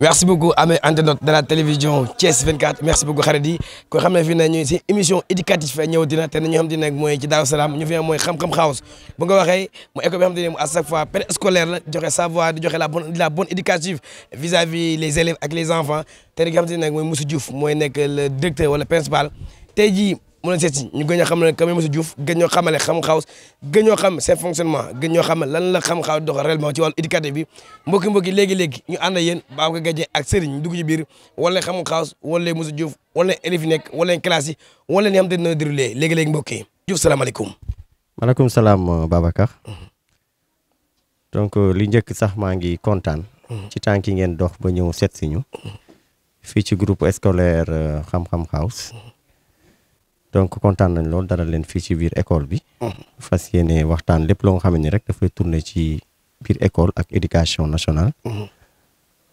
merci beaucoup amee internaute de la télévision Thiès 24 merci beaucoup xarit yi ko xam ne fii na ñu si émission éducative ñëw dina te nañu xam te ne mooy ci Daaru Salaam ñu fi mooy xam-xam house bu nga waxee mu école bi xam te ne à chaque fois préscolaire la joxe savoir di joxe la bonne éducative vis-à-vis les élèves ak les enfants te nga xam te ne mooy Moussa Diouf mooy nekk le directeur wala principal tey jii mu leen seet si ñu gën ñoo xam ne comme Moussa Diouf gën ñoo xamale xam house gën ñoo xam seen fonctionnement gën ñoo xam lan la xam house doxal réellement ci wàllu éducatif bi mbokki léegi-léegi ñu ànd ak yéen baa ko gajee ak Serigne ñu dugg ci biir wala xam house wala Moussa Diouf wala élèves yi nekk wala classe yi wala ni xam te dina déroulé léegi-léegi mbokk yi Diouf salaamaaleykum. maaleykum salaam Babacar. donc li njëkk sax maa ngi kontaan. ci tànk yi ngeen dox ba ñëw seet si ñu. fii ci groupe scolaire xam-xam house. donc kontaan nañ lool dara leen fii ci biir école bi. fas yéene waxtaan lépp loo nga xam ne rek dafay tourner ci biir école ak éducation nationale.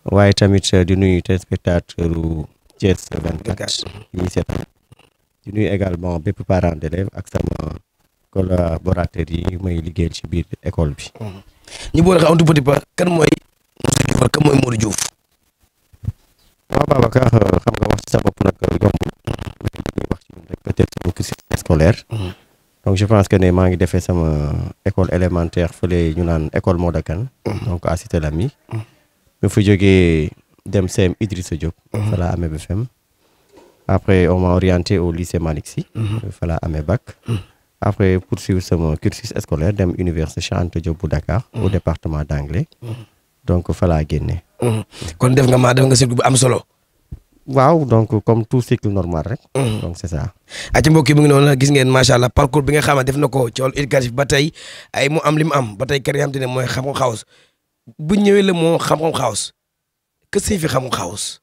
waaye tamit di nuyu téléspectateur Thiès 24 yi seetaan di nuyu également bépp parent d'élève ak sama collaborateurs yi may liggéeyal ci biir école bi. ñu boole xam un tout petit peu kan mooy Moussa Diouf wala kan mooy Modou Diouf. waaw Babacar xam nga wax ci sa bopp nag yombul. wax ci rek peut-être sama cursus scolaire. donc je pense que ne maa ngi defee sama école élémentaire fële ñu naan école Modakan. donc à Cité Lamy. mu fa jógee dem CM Idrissa Diop. fa laa amee BFM. après on m'a orienté au lycée Malick Sy. fa laa amee bac. après poursuivre sama cursus scolaire dem université Cheikh Anta Diop bu Dakar. au département d'anglais. donc fa laa génnee. kon def nga cycle bu am solo. waaw donc comme tout cycle normal rek. donc c'est ça. ci mbokk yi mu ngi noonu gis ngeen macha allah parcours bi nga xam ne def na ko ci wàllu éducatif ba tey ay mu am li mu am ba tey kër yi xam te ne mooy xam-xam house bu ñëwee la moo xam-xam house que si fi xam-xam house.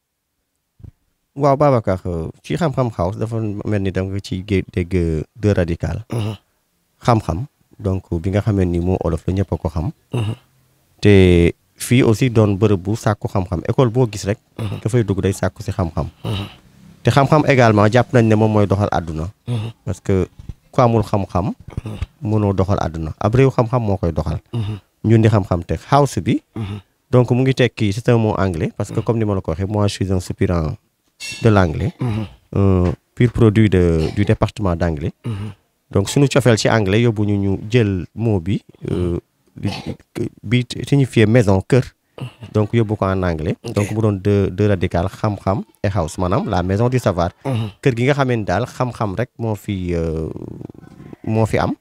waaw Babacar ci xam-xam house dafa mel ni da nga ci dégg deux radicales. xam-xam donc bi nga xamee ni moo olof la ñëpp a ko xam. te fii aussi doon bërëb bu sàkku xam-xam école boo gis rek. dafay dugg day sàkku si xam-xam. te xam-xam également jàpp nañ ne moom mooy doxal àdduna. parce que ku amul xam-xam. mënoo doxal àdduna ab réew xam-xam moo koy doxal. ñun di xam-xam te house bi. donc mu ngi tekki c'est un mot anglais parce que comme ni ma la ko waxee moi je suis un soupirant de l'anglais. pur produit du département d'anglais. donc suñu cofeel ci anglais yóbbu ñu jël mot bi. bi signifier maison kër. donc yóbbu ko en anglais. donc mu doon deux radicales xam-xam et house maanaam la maison du savoir. kër gi nga xamee ni daal xam-xam rek moo fi am.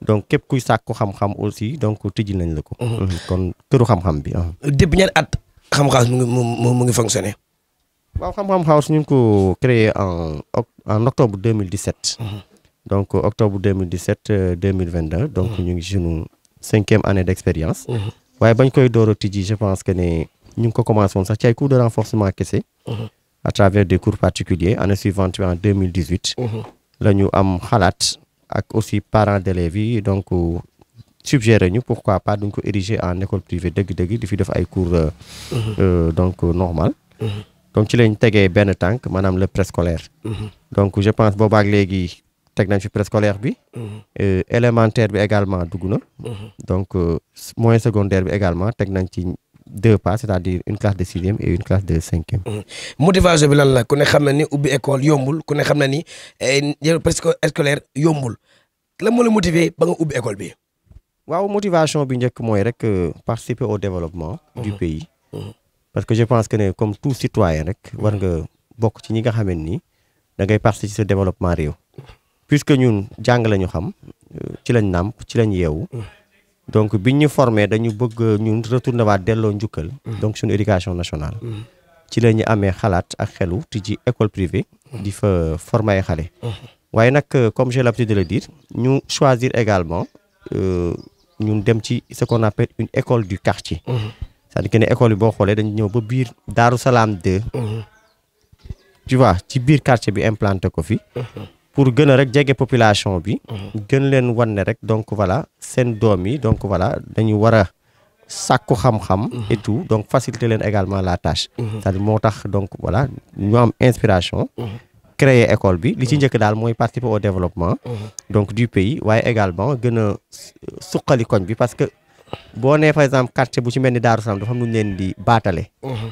donc képp kuy sàkku xam-xam aussi donc tijji nañ la ko. kon këru xam-xam bi. depuis ñaari at xam-xam mu ngi fonctionner. waaw xam-xam house ñu ngi ko créé en octobre 2017. donc octobre 2017 2022 donc ñu ngi sunu 5e année d'expérience. waaye bañ koy door a tijji je pense que ne ñu ngi ko commencé woon sax ci ay cours de renforcement kese. à travers des cours particuliers année suivante en 2018. la ñu am xalaat ak aussi parents d'élèves yi donc suggéré ñu pourquoi pas duñ ko ériger en école privée dëgg-dëgg di fi def ay cours donc normal. donc ci lañ tegee benn tànk maanaam le préscolaire. donc je pense boobaak léegi teg nañ fi préscolaire bi. élémentaire bi également dugg na. donc moyen secondaire bi également teg nañ ci 2 pas c'est-à-dire une classe de 6e et une classe de 5e. motivation bi lan la ku ne xam na ni ubbi école yombul ku ne xam na ni préscolaire yombul lan moo la motiver ba nga ubbi école bi. waaw motivation bi njëkk mooy rek participer au développement du pays. parce que je pense que ne comme tout citoyen rek war nga bokk ci ñi nga xamante ni da ngay participer ci ce développement réew. puisque ñun jàng lañu xam ci lañ nàmp ci lañ yeewu. donc biñ ñu formé dañu bëgg ñun retourner waat delloo njukkal. donc suñu éducation nationale. ci la ñu amee xalaat ak xelu tijji école privée. di fa former ay xale. waaye nag comme j'ai l'habitude de le dire ñu choisir également ñun dem ci ce qu'on appelle une école du quartier. c'est-à-dire que ne école bi boo xoolee dañu ñëw ba biir Daaru Salaam 2. tu vois ci biir quartier bi implanté ko fi. pour gën a rek jege population bi. gën leen wan ne rek donc voilà seen doom yi donc voilà dañu war a sàkku xam-xam. et tout donc faciliter leen également la tâche. c'est-à-dire moo tax donc voilà ñu am inspiration. créer école bi li ci njëkk daal mooy participer au développement. donc du pays waaye également gën a suqali koñ bi parce que boo nee par exemple quartier bu ci mel ni Daaru Salaam dafa am lu ñu leen di baatale.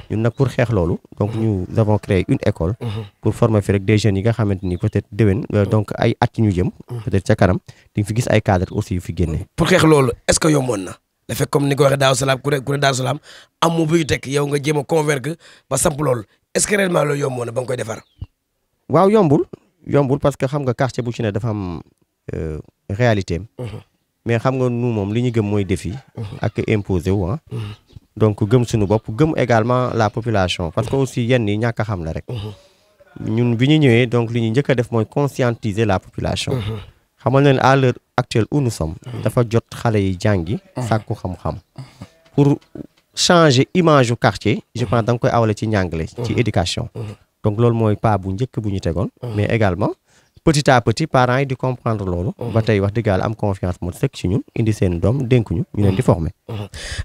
ñun nag pour xeex loolu donc nous avons créé une école. pour former fi rek des jeunes yi nga xamante ni peut-être déwén donc ay at ñu jëm. peut-être ca kanam di nga fi gis ay cadres aussi yu fi génnee. pour xeex loolu est-ce que yomboon na dafa comme ni ko waxee Daaru Salaam ku ne Daaru Salaam am mu buy teg yow nga jéem a convaincre ba samp loolu est-ce que réellement loolu yomboon na ba nga koy defar. waaw yombul parce que xam nga quartier bu ci ne dafa am réalité am. mais xam nga nu moom li ñu gëm mooy défi. ak imposé wu donc gëm suñu bopp gëm également la population parce que aussi yenn yi ñàkk a xam la rek. ñun bi ñu ñëwee donc li ñu njëkk a def mooy conscientiser la population. xamal leen à l'heure actuelle où nous sommes. dafa jot xale yi jàngi. sàkku xam-xam. pour changer image yu quartier. je pense da nga koy awale ci njàngale. ci éducation. donc loolu mooy pas bu njëkk bu ñu tegoon. mais également petit à petit parents yi di comprendre loolu. ba tey wax dëgg yàlla am confiance mo sëkk ci ñun indi seen doom dénkuñu ñu leen di former.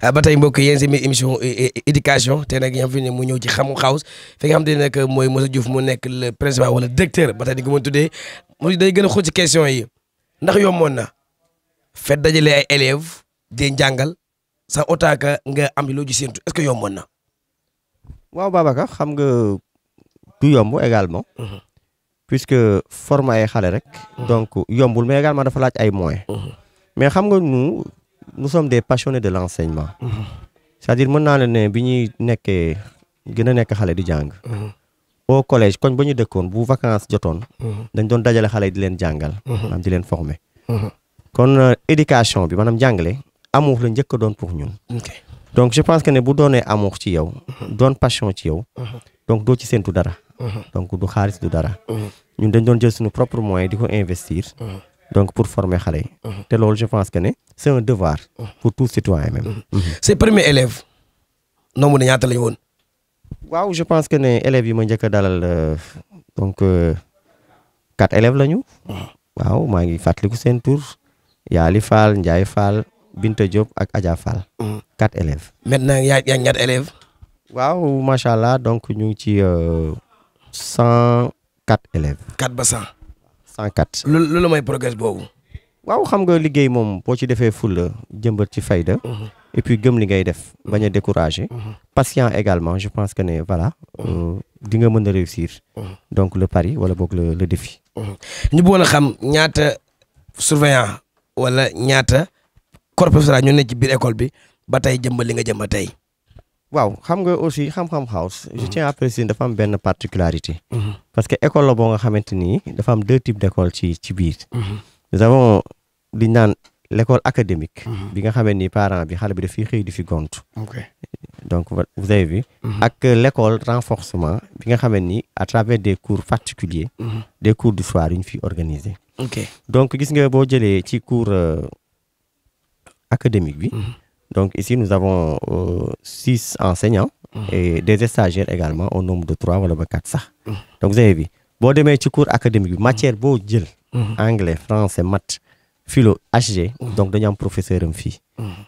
ba tey mbokk yéen si émission éducation te nag ñam fi ne mu ñëw ci Xam-Xam House fi nga xam te ne nag mooy Moussa Diouf mu nekk le principal wala directeur ba tey di ko mën tuddee mu day gën a xóot ci question yi ndax yomboon na fait dajale ay élèves di jàngal sans autant que nga am loo ji séentu est-ce que yomboon na. waaw Babacar xam nga du yomb également. puisque former ay xale rek. donc yombul mais également dafa laaj ay moyens. mais xam nga nous sommes des passionnés de l'enseignement. c'est-à-dire mën naa la ne bi ñuy nekkee gën a nekk xale di jàng. au collège koñ ba ñu dëkkoon bu vacances jotoon. dañ doon dajale xale di leen jàngal. maanaam di leen former. kon éducation bi maanaam jàngale amour la njëkk a doon pour ñun. donc je pense que ne bu doonee amour ci yow. doon passion ci yow. donc doo ci séntu dara. donc du xaalis du dara. ñun dañ doon jël suñu propre moyen di ko investir. donc pour former xale yi. te loolu je pense que ne c'est un devoir. pour tout citoyen même. ses premiers élèves nombre de ñaata lañu woon. waaw je pense que ne élèves yi ma njëkk a dalal donc 4 élèves lañu. waaw maa ngi fàttaliku seen tur Yaali Fall Ndiaye Fall Binta Diop ak Adja Fall. 4 élèves. maintenant yaa ngi ñaata élèves. waaw macha allah donc ñu ngi ci 104 élèves. 4 ba 100. 104. loolu mooy progrès boobu. waaw xam nga liggéey moom boo ci defee fulla jëmbat ci fayda. et puis gëm li ngay def bañ a décourager. patient également je pense que ne voilà di nga mën a réussir. donc le pari wala boog le défi. ñu bëggoon a xam ñaata surveillant wala ñaata corps professoral ñu ne ci biir école bi ba tey jëmbal li nga jëmba tey. waaw xam nga aussi Xam-Xam House. je tiens à préciser dafa am benn particularité. parce que école la boo nga xamante ni dafa am 2 types d'école ci biir. nous avons li naan l'école académique. bi nga xamante ni parent bi xale bi dafiy xëy di fi gont. donc vous avez vu. ak l'école renforcement bi nga xamante ni à travers des cours particuliers. des cours du soir yu ñu fi organiser. donc gis nga boo jëlee ci cours académique bi. donc ici nous avons 6 enseignants. et des stagiaires également au nombre de 3 wala ba 4 sax. donc vous avez vu boo demee ci cours académique bi matière boo jël. anglais français maths philo HG. donc dañu am professeur am fii.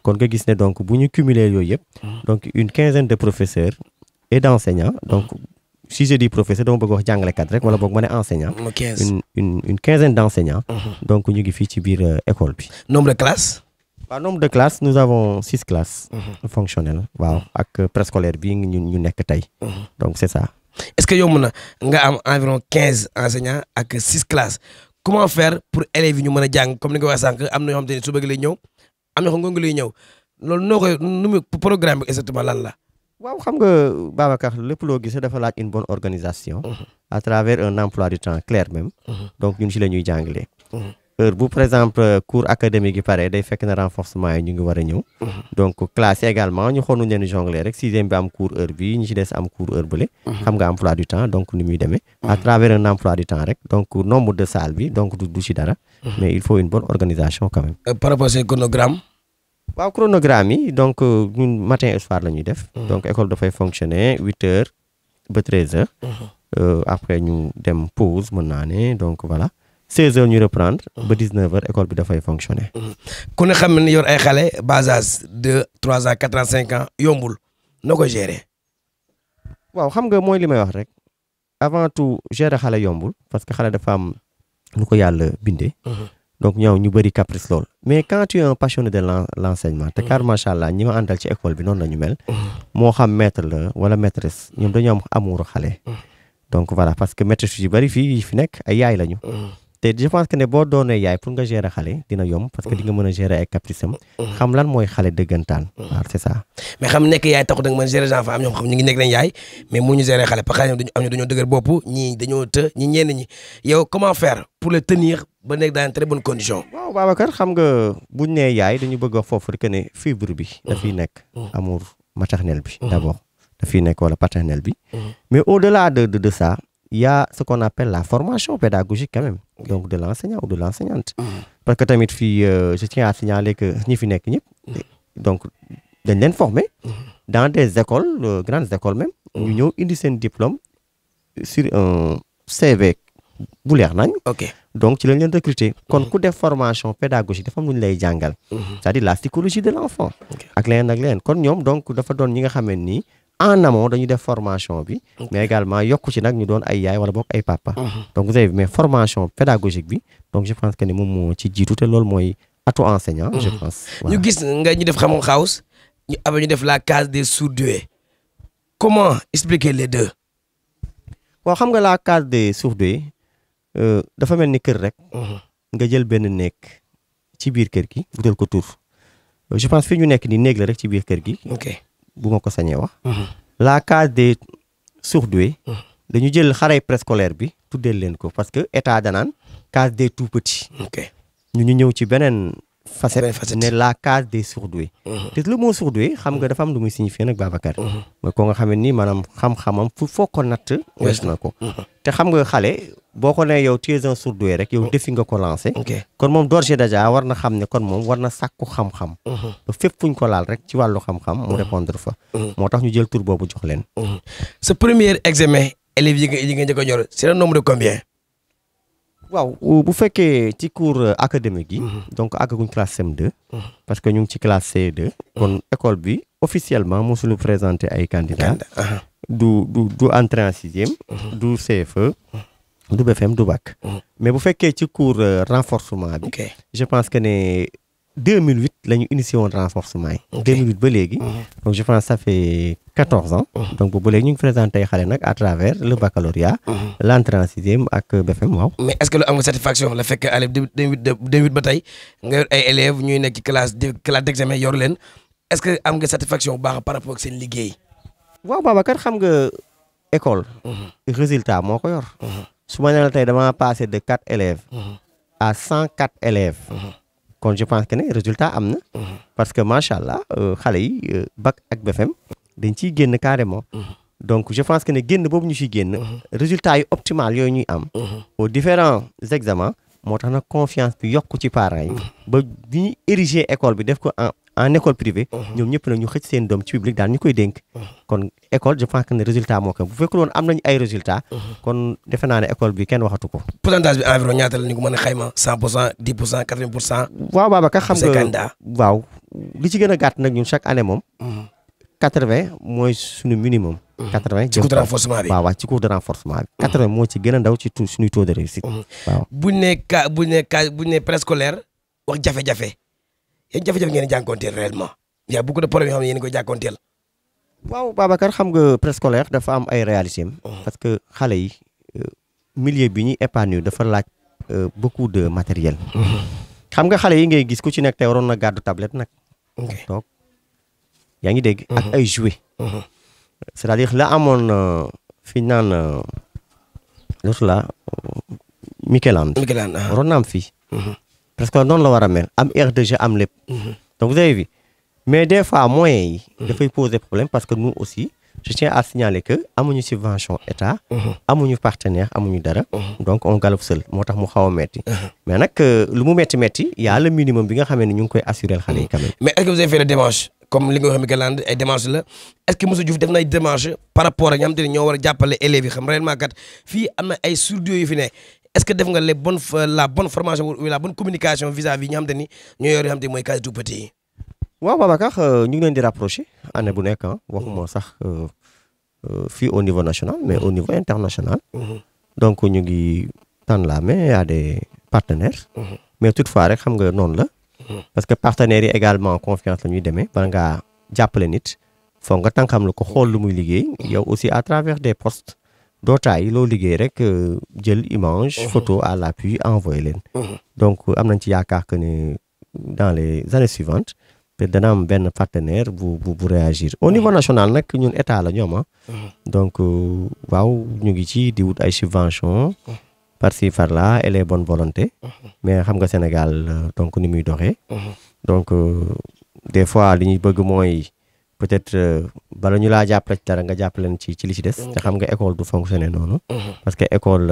kon nga gis ne donc bu ñu cumuler yooyu yëpp. donc une quinzaine de professeurs et d'enseignants donc si je dis professeur dama bëgg wax jàngalekat rek wala boog ma ne enseignant. une quinzaine d'enseignants. donc ñu ngi fii ci biir école bi. nombre de classes. waaw nombre de classes nous avons 6 classes. fonctionnelles waaw ak préscolaire bi ñu nekk tey. donc c'est ça. est-ce que yomb na nga am environ 15 enseignants ak 6 classes comment faire pour élèves yi ñu mën a jàng comme ni nga ko waxee sànq am na yoo xam te ne suba gi lay ñëw am na yoo xam nga lay ñëw loolu noo koy nu mu programme bi exactement lan la. waaw xam nga Babacar lépp loo gisee dafa laaj une bonne organisation. à travers un emploi du temps clair même. donc ñun ci la ñuy jàngalee. heure bu par exemple cours académique yi pare day fekk na renforcement yi ñu ngi war a ñëw. donc classe yi également ñu xool nu leen jongler rek 6e bi am cours heure bi ñu ci des am cours heure bële. xam nga emploi du temps donc ni muy demee. à travers un emploi du temps rek donc nombre de salles bi donc du ci dara. mais il faut une bonne organisation quand même. par rapport au chronogramme. waaw chronogramme yi donc ñun matin et soir la ñuy def. donc école dafay fonctionner 8h ba 13h. après ñu dem pause mën naa ne donc voilà. 16h ñu reprendre ba 19h école bi dafay fonctionner. ku ne xam ne yor ay xale bas âge de 3 ans 4 ans 5 ans yombul noo koy gérer. waaw xam nga mooy li may wax rek avant tout gérer xale yombul parce que xale dafa am nu ko yàlla bindee. donc ñoom ñu bëri caprice lool mais quand tu es un passionné de l'enseignement te car macha allah ñi ma àndal ci école bi noonu la ñu mel moo xam maître la wala maîtresse ñoom dañoo am amour xale donc voilà parce que maîtresse yu bëri fii fi nekk ay yaay lañu te je pense que ne boo doonee yaay pour nga gérer xale dina yomb parce que di nga mën a gérer ay caprice am xam lan mooy xale dëggantaan waaw c'est ça mais xam nekk yaay taxut da nga mën gérer enfant am ñoom xam ñu ngi nekk nañ yaay mais mënuñu gérer xale parce que ñoom dañoo dëgër bopp ñii dañoo ñi ñenn ñi yow comment faire pour le tenir ba nekk dans très bonne condition. waaw Babacar xam nga buñ nee yaay dañu bëgg a foofu rek ne fibre bi dafiy nekk amour maternel bi d'abord dafiy nekk wala paternel bi mais au-delà de ça il y a ce qu'on appelle la formation pédagogique quand même donc de l'enseignant ou de l'enseignante parce que tamit fii je tiens à signaler que ñi fi nekk ñëpp donc dañ leen former dans des écoles grandes écoles même ñu ñëw indi seen diplôme sur un CV bu leer nañ donc ci lañ leen recruter kon ku def formation pédagogique dafa am lu ñu lay jàngal c'est-à-dire la psychologie de l'enfant ak leneen kon ñoom donc dafa doon ñi nga xam ne nii en amont dañuy def formation bi mais également yokku ci nag ñu doon ay yaay wala boog ay papa donc vous avez vu mais formation pédagogique bi donc je pense que ne moom moo ci jiitu te loolu mooy atu enseignant je pense ñu gis nga ñu def xam-xam house ñu def la case des surdoués comment expliquer les deux waaw xam nga la case des surdoués dafa mel ni kër rek nga jël benn néeg ci biir kër gi wutal ko tur je pense fi ñu nekk ni néeg la rek ci biir kër gi bu ma ko sañee wax la case des surdoués dañu jël xarey préscolaire bi tuddeel leen ko parce que état danaan case des tout petits ñu ñëw ci beneen facette ne la case des surdoués te le mot surdoué xam nga dafa am lu muy signifier nag Babacar mooy ko nga xam ne nii maanaam xam-xamam fu foo ko natt wees na ko te xam nga xale boo ko ne yow tu es un surdoué rek yow défi nga ko lancé kon moom d'ores et déjà war na xam ne kon moom war na sàkku xam-xam ba fépp fuñ ko laal rek ci wàllu xam-xam mu répondre fa moo tax ñu jël tur boobu jox leen ce premier examen élèves yi nga njëkk a ñor c'est le nombre de combien waaw bu fekkee ci cours académique yi donc àggaguñ classe CM2 parce que ñu ngi ci classe CE2 kon école bi officiellement mosuñu présenter ay candidats du entrée en sixième du CFE du BFM du bac mais bu fekkee ci cours renforcement bi je pense que ne 2008 la ñu initié woon renforcement yi 2008 ba léegi donc je pense ça fait 14 ans donc ba léegi ñu ngi présenté xale nag à travers le baccalauréat l'entrée en sixième ak BFM waaw mais est-ce que lu am nga satisfaction la fekk élève 2008 ba tey nga yor ay élèves ñuy nekk ci classe d'examen yor leen est-ce que am nga satisfaction bu baax par rapport ak seen liggéey waaw Babacar xam nga école résultat moo ko yor su ma nee la tey dama passé de 4 élèves à 104 élèves kon je pense que ne résultat am na parce que macha allah xale yi bac ak BFM dañ ciy génn carrément donc je pense que ne génn boobu ñu ciy génn résultat yu optimal yooyu ñuy am aux différents examens moo tax nag confiance bi yokku ci parents yi ba bi ñu ériger école bi def ko en école privée ñoom ñëpp nag ñu xëcc seen doom ci public daal ñu koy dénk kon école je pense que ne résultat moo ko bu fekkul woon am nañu ay résultats kon defe naa ne école bi kenn waxatu ko pourcentage bi environ ñaata la ñu ko mën a xayma 100% 10% 80%. waaw Babacar xam nga candidat waaw li ci gën a gàtt nag ñun chaque année moom 80 mooy suñu minimum 80 ci cours de renforcement bi waaw ci cours de renforcement bi 80 moo ci gën a ndaw ci suñuy taux de réussite waaw buñ ne préscolaire wax jafe-jafe yéen jafe-jafe ngeen di jànkoonteel réellement il y a beaucoup de problèmes yoo xam ne yéen a koy jànkoonteel waaw Babacar xam nga préscolaire dafa am ay réalités parce que xale yi milieu bi ñuy épanouir dafa laaj beaucoup de matériel xam nga xale yi ngay gis ku ci nekk tey waroon na gàddu tablette nag donc yaa ngi dégg ak ay jouets c'est-à-dire la amoon fi ñu naan l'autre là Mikeland waroon na am fii parce que noonu la war a mel am aire de jeu am lépp donc vous avez vu mais des fois moyens yi dafay poser problème parce que nous aussi je tiens à signaler que amuñu subvention état amuñu partenaire amuñu dara donc on galope seul moo tax mu xaw a metti mais nag lu mu metti y a le minimum bi nga xamee ne ñu ngi koy assurer xale yi quand même mais est-ce que vous avez fait des démarches comme li nga wax Mikeland ay démarches la est-ce que Moussa Diouf def na ay démarches par rapport ak ñi nga xamante ne ñoo war a jàppale élèves yi xam réellement kat fii am na ay surdoués yu fi ne est-ce que def nga la bonne formation ou la bonne communication vis-à-vis ñi nga xamante ni ñoo yor yoo xamante ni mooy case tout petit yi waaw Babacar ñu ngi leen di rapprocher année bu nekk waxuma sax fii au niveau national mais au niveau international donc ñu ngi tànn la main à des partenaires mais toutefois rek xam nga noonu la parce que partenaires yi également confiance la ñuy demee bala ngaa jàppale nit foog nga tànkam lu ko xool lu muy liggéey yow aussi à travers des postes dootaay loo liggéey rek jël image photo à l'appui envoyé leen donc am nañ ci yaakaar que ne dans les années suivantes te dana am benn partenaire bu réagir au niveau national nag ñun état la ñoom donc waaw ñu ngi ci di wut ay subventions par-ci par-là et les bonnes volontés mais xam nga Sénégal donc ni muy doxee donc des fois li ñuy bëgg mooy peut-être bala ñu laa jàppale ci dara nga jàppaleen ci li ci des te xam nga école du fonctionner noonu parce que école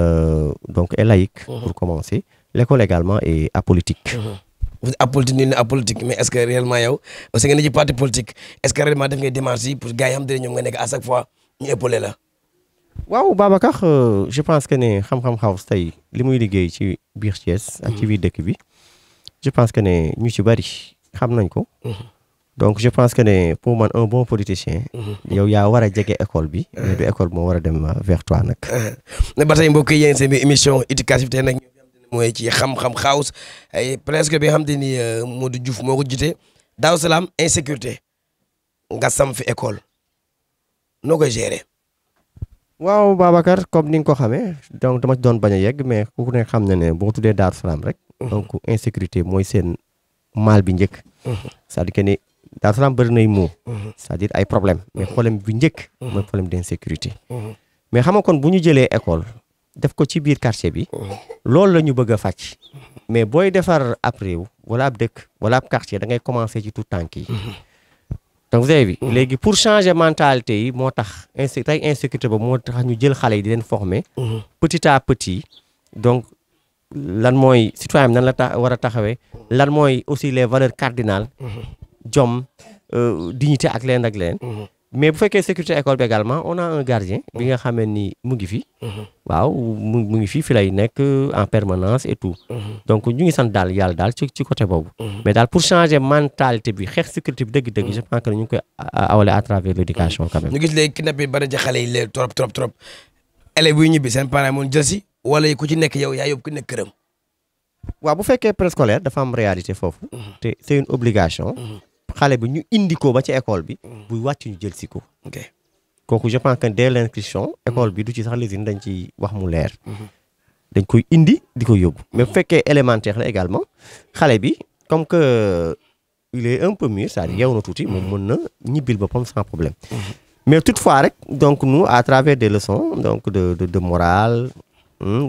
donc est laïque pour commencer l'école également est apolitique vous êtes apolitique ñu ne apolitique mais est-ce que réellement yow aussi nga ne ci parti politique est-ce que réellement def ngay démarche yi pour gars yi xam te ne ñoom nga nekk à chaque fois ñu épaulé la waaw Babacar je pense que ne Xam-Xam House tey li muy liggéey ci biir Thiès ak ci biir dëkk bi je pense que ne ñu ci bari xam nañ ko donc je pense que ne pour man un bon politicien yow yaa war a jege école bi mais du école moo war a dem vers toi nag ne ba tey mbokk yi yéen seen émission éducative tey nag mooy ci Xam-Xam House ay presque bi nga xam te ni Modou Diouf moo ko jiite Daaru Salaam insécurité nga sam fi école noo koy gérer waaw Babacar comme ni nga ko xamee donc dama ci doon bañ a yegg mais ku ne xam na ne boo tuddee Daaru Salaam rek donc insécurité mooy seen mal bi njëkk c'est-à-dire que ne Daaru Salaam bëri nay moo c'est-à-dire ay problème mais problème bi njëkk mooy problème d'insécurité mais xam nga kon bu ñu jëlee école def ko ci biir quartier bi loolu la ñu bëgg a fàcc mais booy defar ab réew wala ab dëkk wala ab quartier da ngay commencer ci tout tànk yi donc vous avez vu léegi pour changer mentalité yi moo tax tey insécurité ba moo tax ñu jël xale yi di leen former petit à petit donc lan mooy citoyen nan la war a taxawee lan mooy aussi les valeurs cardinales jom dignité ak leen mais bu fekkee sécurité école bi également on a un gardien bi nga xamee ni mu ngi fi waaw mu ngi fi lay nekk en permanence et tout donc ñu ngi sant daal yàlla daal ci côté boobu mais daal pour changer mentalité bi xeex sécurité bi dëgg-dëgg je pense que ñu ngi koy awale à travers l'éducation quand même ñu gis léegi kidnapping bari ci xale yi léegi trop élèves yi ñibbi seen parents moom jël si wala ku ci nekk yow yaa yóbbu ku nekk këram waaw bu fekkee préscolaire dafa am réalité foofu te c'est une obligation xale bi ñu indi ko ba ci école bi buy wàcc ñu jël si ko kooku je pense que dès l'inscription école bi du ci sax lésine dañ ci wax mu leer dañ koy indi di ko yóbbu mais bu fekkee élémentaire la également xale bi comme que il est un peu mûr c'est-à-dire yeewu na tuuti moom mën na ñibbil boppam sans problème mais toutefois rek donc nous à travers des leçons donc de morale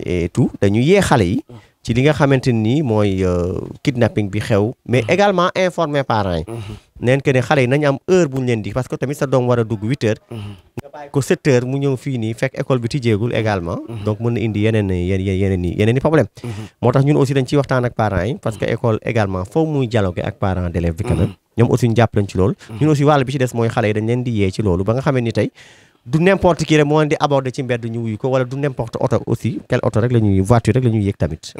et tout dañu yee xale yi ci li nga xamante ni mooy kidnapping bi xew mais également informer parents yi neen que ne xale yi nañ am heure bu ñu leen di parce que tamit sa doom war a dugg 8 heures nga bàyyi ko 7 heures mu ñëw fii nii fekk école bi tijjeegul également donc mën na indi yeneen i problème moo tax ñun aussi dañ ciy waxtaan ak parents yi parce que école également foofu muy dialoguer ak parents d'élèves bi quand même ñoom aussi ñu jàpp lañ ci loolu ñun aussi wàll bi ci des mooy xale yi dañ leen di yee ci loolu ba nga xamee ni tey du n'importe qui rek moo leen di aborder ci mbedd ñu wuyu ko wala du n'importe oto aussi quel oto rek la ñuy voiture rek la ñuy yéeg tamit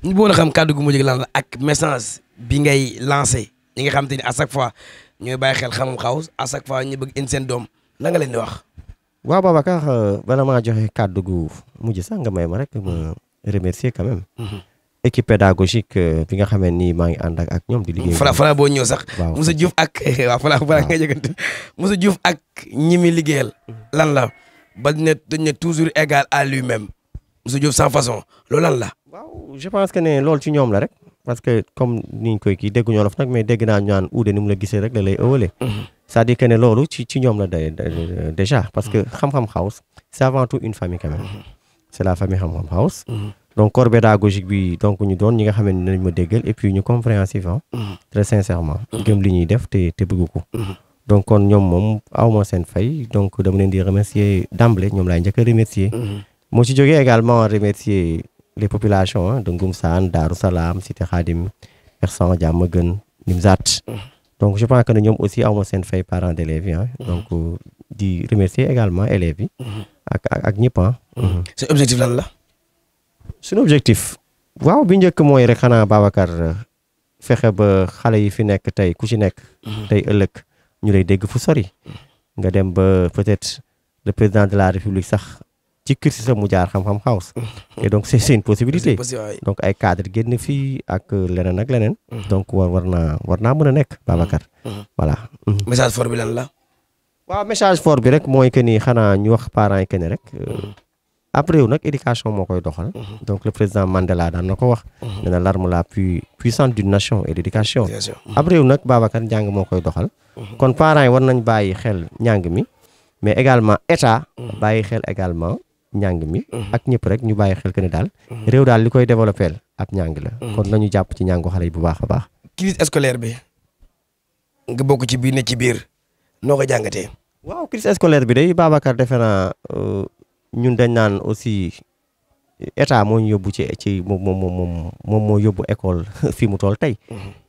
ñu bëggoon a xam kàddu gu mujj lan la ak message bi ngay lancé ñi nga xam te ni à chaque fois ñooy bàyyi xel Xam-Xam House à chaque fois ñu bëgg indi seen doom la nga leen di wax waaw Babacar bala maa joxe kàddu gu mujj sax nga may ma rek ma remercier quand même équipe pédagogique bi nga xamee ni maa ngi ànd ak ñoom di liggéey Fala boo ñëw sax Moussa Diouf ak waaw Fala nga jëgante Moussa Diouf ak ñi mi liggéeyal lan la ba dañ ne toujours égal à lui-même Moussa Diouf sans façon loolu lan la waaw je pense que ne loolu ci ñoom la rek parce que comme niñ koy kii dégguñu wolof nag mais dégg naa ñu naan uude ni mu la gisee rek la lay ëwalee c'est-à-dire que ne loolu ci ñoom la déjà parce que Xam-Xam House c'est avant tout une famille quand même c'est la famille Xam-Xam House donc corps pédagogique bi donc ñu doon ñi nga xam ne nañ ma déggal et puis ñu compréhensif très sincèrement gëm li ñuy def te bëgg ko donc kon ñoom moom awma seen fay donc dama leen di remercier d'emblée ñoom laay njëkk a remercier moo ci jógee également remercier les populations de Ngoumsane Darou Salam Cité Khadim Hersent Diamaguène Nimzat donc je pense que ne ñoom aussi awma seen fay parents d'élèves yi donc di remercier également élèves yi ak ñëpp seen objectif lan la suñu objectif waaw bi njëkk mooy rek xanaa Babacar fexe ba xale yi fi nekk tey ku ci nekk tey ëllëg ñu lay dégg fu sori nga dem ba peut-être le président de la République sax ci cursus mu jaar xam-xam house et donc c'est une possibilité donc ay cadre génn fii ak leneen ak leneen donc war naa mën a nekk Babacar voilà message fort bi lan la waaw message fort bi rek mooy que ni xanaa ñu wax parents yi que ni rek ab réew nag éducation moo koy doxal donc le président Mandela daan na ko wax nee na l'arme la plus puissante d'une nation et l'éducation ab réew nag Babacar njàng moo koy doxal kon parents yi war nañ bàyyi xel njàng mi mais également état bàyyi xel également njàng mi ak ñëpp rek ñu bàyyi xel que ne daal réew daal li koy développé ab njàng la kon nañu jàpp ci njàngu xale yi bu baax a baax crise scolaire bi nga bokk ci biir ne ci biir noo ko jàngatee waaw crise scolaire bi day Babacar defe naa ñun dañ naan aussi état moo ñu yóbbu ci moom moo yóbbu école fii mu toll tey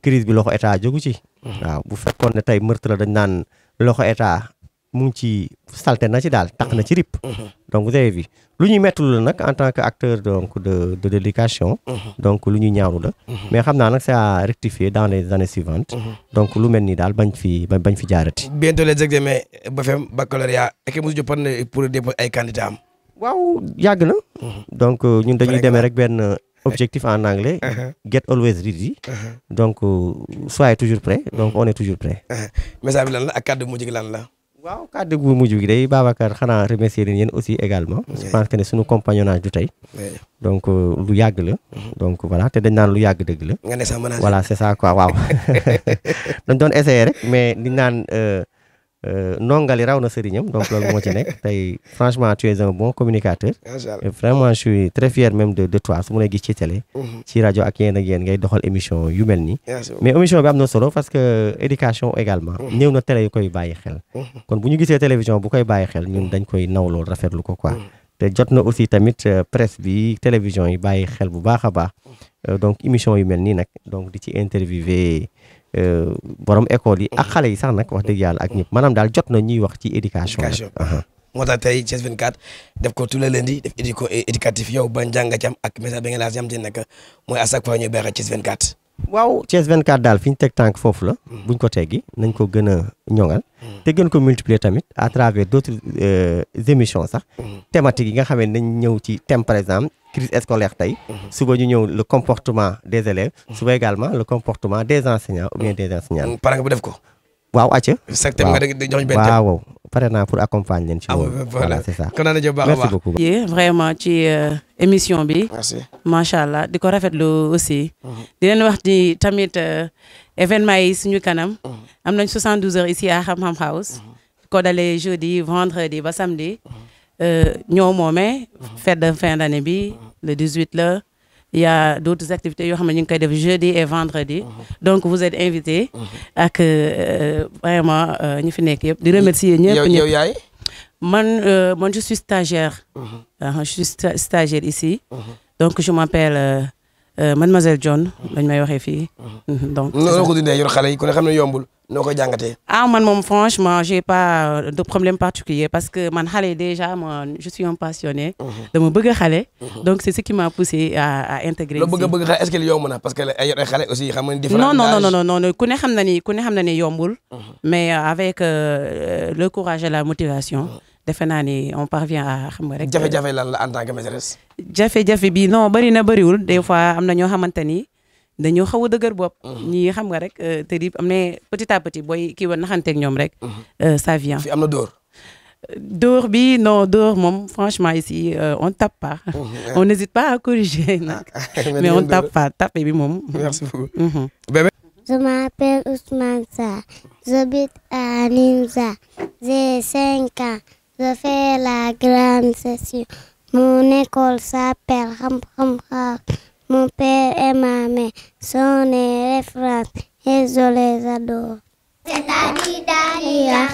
crise bi loxo état jógu ci waaw bu fekkoon ne tey meurtre la dañ naan loxo état mu ngi ci salté na ci daal tax na ci rip donc vous avez vu lu ñuy mettul la nag en tant que acteur donc de l'éducation donc lu ñuy ñaawlu la mais xam naa nag c'est à rectifier dans les années suivantes donc lu mel ni daal bañ fi jaarati bientôt les examens BFEM baccalauréat ek mosu joppan pour déposer ay candidats am waaw yàgg na donc ñun dañuy demee rek benn objectif en anglais get always ready donc soyez toujours prêt donc on est toujours prêt message bi lan la ak kàddu mujj gi lan la waaw kàddu gu mujj gi day Babacar xanaa remercier leen yéen aussi également je pense que ne suñu compagnonnage du tey donc lu yàgg la donc voilà te dañ naan lu yàgg dëgg la nga ne sax mën voilà c'est ça quoi waaw dañ doon essayer rek mais di naan nongali raw na sëriñam donc loolu moo ci nekk tey franchement tu es un bon communicateur et vraiment je suis très fier même de toi su mu lay gis ci télé ci rajo ak yéen ngay doxal émission yu mel nii mais émission bi am na solo parce que éducation également néew na télé yu koy bàyyi xel kon bu ñu gisee télévision bu koy bàyyi xel ñun dañ koy nawlool rafetlu ko quoi te jot na aussi tamit presse bi télévision yi bàyyi xel bu baax a baax donc émission yu mel nii nag donc di ci interviewé borom école yi ak xale yi sax nag wax dëgg yàlla ak ñëpp maanaam daal jot na ñuy wax ci éducation moo tax tey Thiès 24 def ko tous les lundis def éducatif yow ba njàng ci am ak message bi nga laa si am te nag mooy à chaque fois ñuy baaxee Thiès 24 waaw Thiès 24 daal fi ñu teg tànk foofu la buñ ko teggi nañ ko gën a ñoŋal te gën ko multiplier tamit à travers d'autres émissions sax thématiques yi nga xam ne nañ ñëw ci thème par exemple crise scolaire tey suba ñu ñëw le comportement des élèves suba également le comportement des enseignants ou bien des enseignants pare nga bu def ko waaw acca waaw pare naa pour accompagner leen ci loolu voilà c'est ça merci beaucoup vraiment ci émission bi macha allah di ko rafetlu aussi di leen wax di tamit événement yi suñu kanam am nañ 72 heures ici à Xam Xam House ko dalee jeudi vendredi ba samedi ñoo moomee fête de fin d'année bi le 18 là il y a d'autres activités yoo xam ne ñu ngi koy def jeudi et vendredi donc vous êtes invités ak vraiment ñu fi nekk yëpp di remercier ñëpp yow yaay man je suis stagiaire je suis stagiaire ici donc je m'appelle Mademoiselle John dañ may waxee fii donc noo ko dundee yor xale yi ku ne xam ne yombul noo koy jàngatee man moom franchement j'ai pas de problème particulier parce que man xale déjà moi je suis un passionné dama bëgg xale donc c'est ce qui m'a poussé à intégrer ici bëgg xale est-ce que yomb na parce que ay xale aussi xam nga différent non ku ne xam na ni yombul mais avec le courage et la motivation defe naa ni on parvient à xam nga rek jafe-jafe lan la en tant que maîtresse jafe-jafe bi non bëriwul des fois am na ñoo xamante ni dañoo xaw a dëgër bopp ñii xam nga rek te di am ne petit à petit booy kii woon naxanteeg ñoom rek ça vient fi am na dóor bi non dóor moom franchement ici on tape pas on n'hésite pas à corriger nag mais on tape pas tape bi moom merci beaucoup bébé je m'appelle Ousmane Sarr j'habite à Nimza j'ai 5 ans je fais la grande session mon école s'appelle Xam Xam House. Mon père et ma mère sont des références et je les adore. C'est-à-dire Daniel,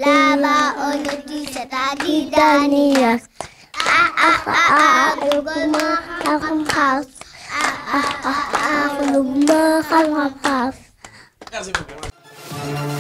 là-bas on nous dit c'est-à-dire Daniel. Xam Xam House. Merci beaucoup.